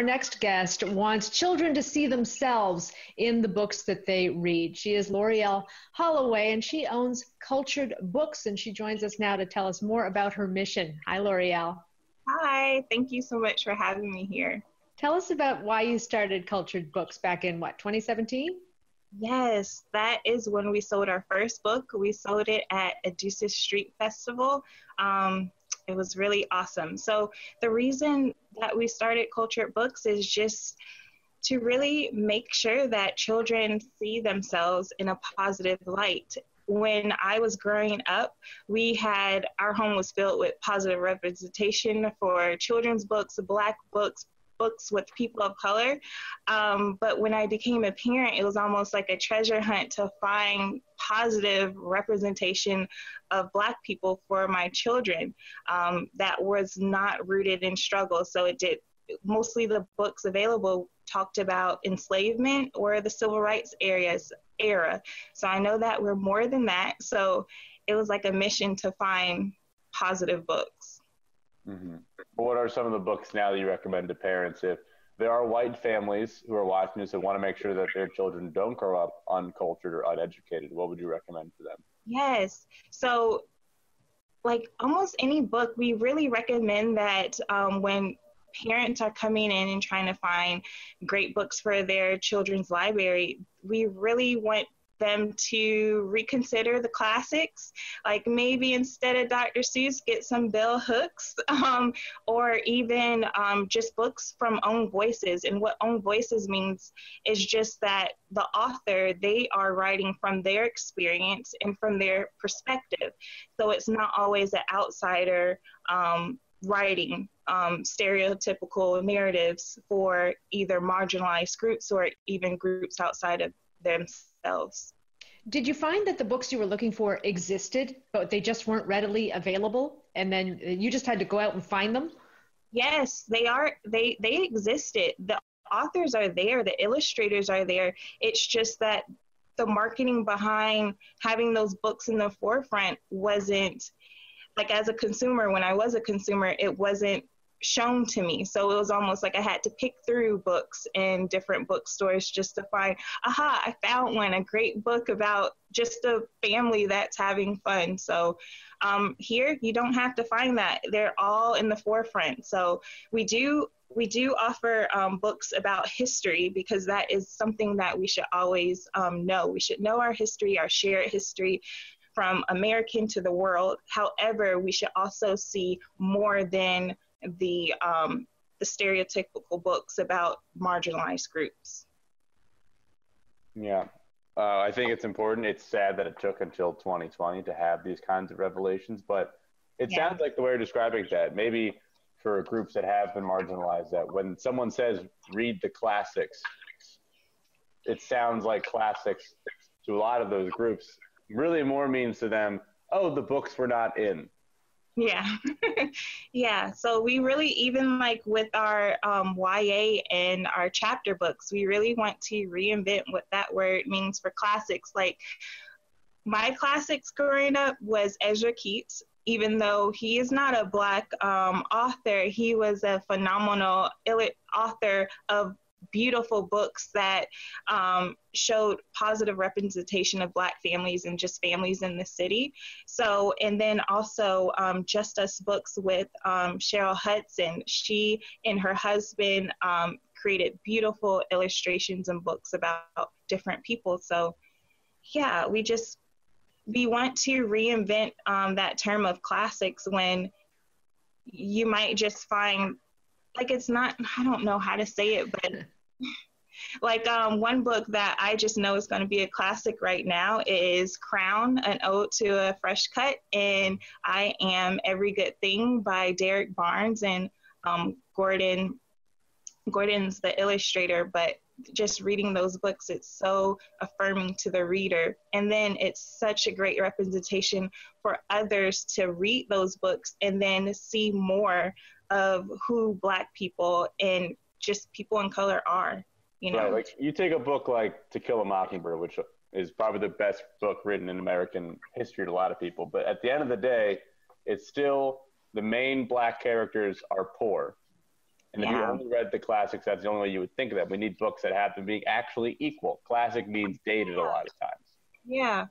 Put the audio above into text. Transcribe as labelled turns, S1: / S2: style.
S1: our next guest wants children to see themselves in the books that they read. She is L'Oreal Holloway, and she owns Cultured Books, and she joins us now to tell us more about her mission. Hi, L'Oreal.
S2: Hi, thank you so much for having me here.
S1: Tell us about why you started Cultured Books back in, 2017?
S2: Yes, that is when we sold our first book. We sold it at Adusa Street Festival. It was really awesome. So the reason that we started Cultured Books is just to really make sure that children see themselves in a positive light. When I was growing up, our home was filled with positive representation for children's books, Black books, books with people of color. But when I became a parent, it was almost like a treasure hunt to find positive representation of Black people for my children that was not rooted in struggle. So mostly the books available talked about enslavement or the civil rights era. So I know that we're more than that. So it was like a mission to find positive books.
S3: Mm-hmm. What are some of the books now that you recommend to parents if there are white families who are watching this and want to make sure that their children don't grow up uncultured or uneducated? What would you recommend for them?
S2: Yes. So like almost any book, we really recommend that when parents are coming in and trying to find great books for their children's library, we really want them to reconsider the classics. Like maybe instead of Dr. Seuss, get some Bell Hooks, or even just books from own voices. And what own voices means is just that the author, they are writing from their experience and from their perspective. So it's not always an outsider writing stereotypical narratives for either marginalized groups or even groups outside of themselves.
S1: Did you find that the books you were looking for existed, but they just weren't readily available, and then you just had to go out and find them?
S2: Yes, they are. They existed. The authors are there. The illustrators are there. It's just that the marketing behind having those books in the forefront wasn't, like as a consumer, when I was a consumer, it wasn't shown to me. So it was almost like I had to pick through books in different bookstores just to find, I found one, a great book about just a family that's having fun. So here you don't have to find that. They're all in the forefront. So we do offer books about history, because that is something that we should always know. We should know our history, our shared history from American to the world. However, we should also see more than the stereotypical books about marginalized groups.
S3: Yeah, I think it's important. It's sad that it took until 2020 to have these kinds of revelations, but it sounds like the way you're describing that, maybe for groups that have been marginalized, that when someone says read the classics, it sounds like classics to a lot of those groups really more means to them, oh, the books were not in.
S2: Yeah. Yeah. So we really, even like with our YA and our chapter books, we really want to reinvent what that word means for classics. Like my classics growing up was Ezra Keats. Even though he is not a Black author, he was a phenomenal author of beautiful books that showed positive representation of Black families and just families in the city. So, and then also Just Us Books with Cheryl Hudson. She and her husband created beautiful illustrations and books about different people. So yeah, we want to reinvent that term of classics when you might just find, like, it's not, I don't know how to say it, but like one book that I just know is going to be a classic right now is Crown, an ode to a fresh cut, and I Am Every Good Thing by Derek Barnes, and Gordon's the illustrator. But just reading those books, it's so affirming to the reader, and then it's such a great representation for others to read those books and then see more of who Black people and just people in color are, you know.
S3: Right, like you take a book like To Kill a Mockingbird, which is probably the best book written in American history to a lot of people, but at the end of the day, it's still the main Black characters are poor. And if you only read the classics, that's the only way you would think of them. We need books that have them being actually equal. Classic means dated a lot of times.
S2: Yeah.